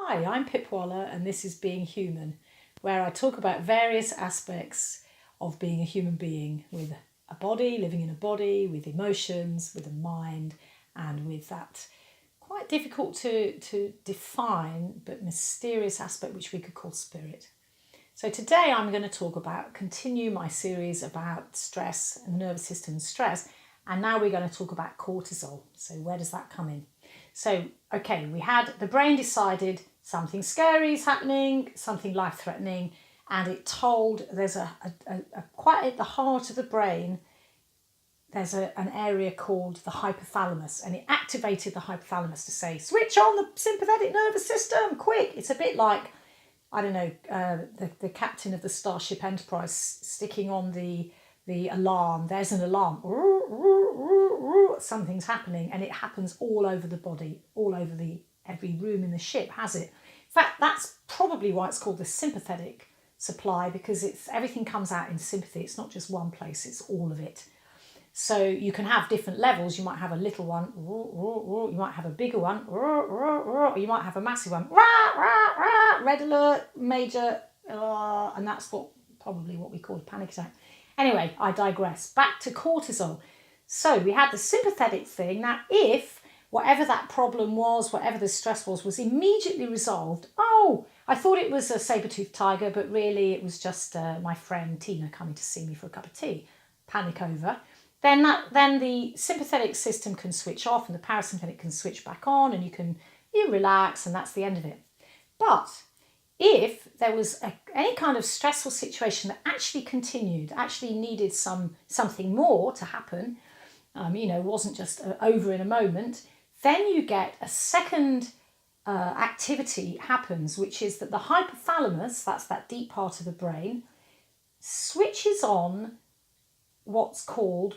Hi, I'm Pip Waller and this is Being Human, where I talk about various aspects of being a human being with a body, living in a body, with emotions, with a mind, and with that quite difficult to define but mysterious aspect which we could call spirit. So today I'm going to continue my series about stress and nervous system stress, and now we're going to talk about cortisol. So where does that come in? So, okay, the brain decided something scary is happening, something life-threatening, and it told there's quite at the heart of the brain, there's an area called the hypothalamus, and it activated the hypothalamus to say, switch on the sympathetic nervous system, quick. It's a bit like, I don't know, the captain of the Starship Enterprise sticking on the alarm. There's an alarm. Something's happening, and it happens all over the body, every room in the ship has it. In fact, that's probably why it's called the sympathetic supply, because everything comes out in sympathy. It's not just one place, it's all of it. So you can have different levels. You might have a little one, you might have a bigger one, you might have a massive one, red alert, major, and that's probably what we call a panic attack. Anyway, I digress. Back to cortisol. So we had the sympathetic thing. Now, if whatever that problem was, whatever the stress was immediately resolved, I thought it was a saber-toothed tiger, but really it was just my friend Tina coming to see me for a cup of tea. Panic over. Then the sympathetic system can switch off and the parasympathetic can switch back on, and you relax, and that's the end of it. But if there was any kind of stressful situation that actually continued, actually needed something more to happen, wasn't just over in a moment, then you get a second activity happens, which is that the hypothalamus, that's that deep part of the brain,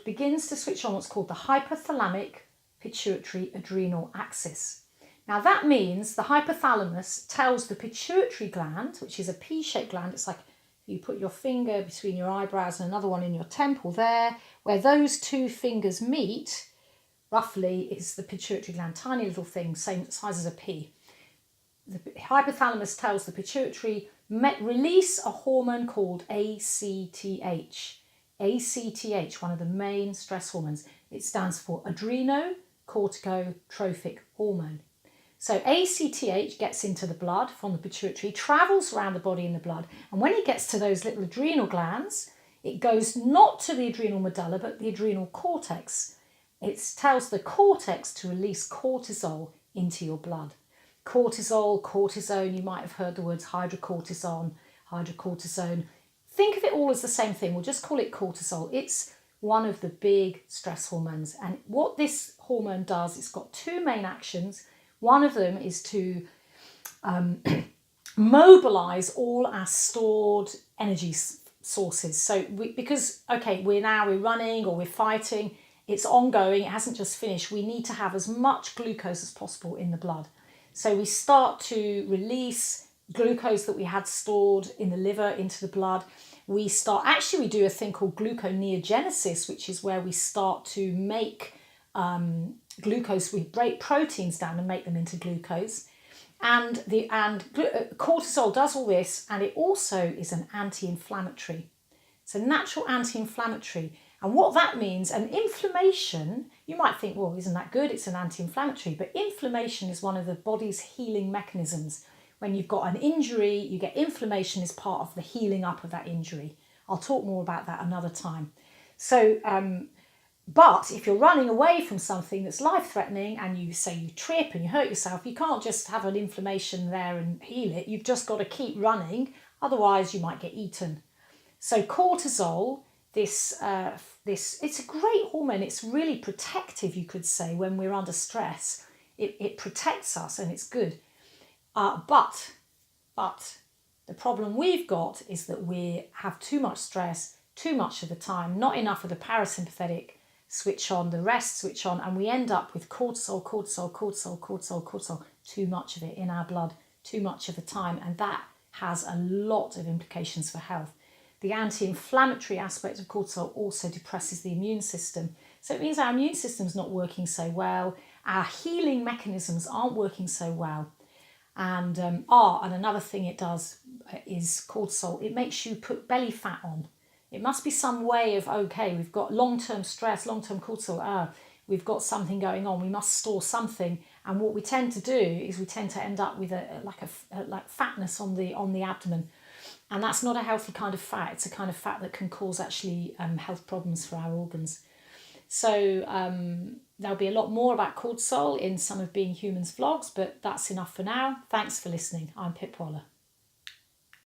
begins to switch on what's called the hypothalamic pituitary adrenal axis. Now that means the hypothalamus tells the pituitary gland, which is a P-shaped gland, it's like you put your finger between your eyebrows and another one in your temple there, where those two fingers meet, roughly is the pituitary gland, tiny little thing, same size as a pea. The hypothalamus tells the pituitary, release a hormone called ACTH. ACTH, one of the main stress hormones. It stands for adrenocorticotropic hormone. So ACTH gets into the blood from the pituitary, travels around the body in the blood, and when it gets to those little adrenal glands, it goes not to the adrenal medulla, but the adrenal cortex. It tells the cortex to release cortisol into your blood. Cortisol, cortisone, you might have heard the words hydrocortisone. Think of it all as the same thing. We'll just call it cortisol. It's one of the big stress hormones. And what this hormone does, it's got two main actions. One of them is to mobilize all our stored energy sources. So we're running or we're fighting, it's ongoing, it hasn't just finished. We need to have as much glucose as possible in the blood. So we start to release glucose that we had stored in the liver into the blood. We do a thing called gluconeogenesis, which is where we start to make glucose. We break proteins down and make them into glucose. And cortisol does all this, and it also is an anti-inflammatory. It's a natural anti-inflammatory. And what that means, and inflammation, you might think, well, isn't that good? It's an anti-inflammatory. But inflammation is one of the body's healing mechanisms. When you've got an injury, you get inflammation as part of the healing up of that injury. I'll talk more about that another time. So, but if you're running away from something that's life-threatening and you trip and you hurt yourself, you can't just have an inflammation there and heal it. You've just got to keep running, otherwise you might get eaten. So cortisol, it's a great hormone. It's really protective, you could say, when we're under stress. It protects us and it's good. But the problem we've got is that we have too much stress, too much of the time, not enough of the parasympathetic switch on, the rest switch on, and we end up with cortisol, too much of it in our blood, too much of the time, and that has a lot of implications for health. The anti-inflammatory aspect of cortisol also depresses the immune system. So it means our immune system's not working so well, our healing mechanisms aren't working so well. And and another thing it does is cortisol. It makes you put belly fat on. It must be some way of, okay, we've got long-term stress, long-term cortisol. We've got something going on. We must store something. And what we tend to do is we tend to end up with like fatness on the abdomen, and that's not a healthy kind of fat. It's a kind of fat that can cause actually health problems for our organs. So there'll be a lot more about cortisol in some of Being Human's vlogs, but that's enough for now. Thanks for listening. I'm Pip Waller.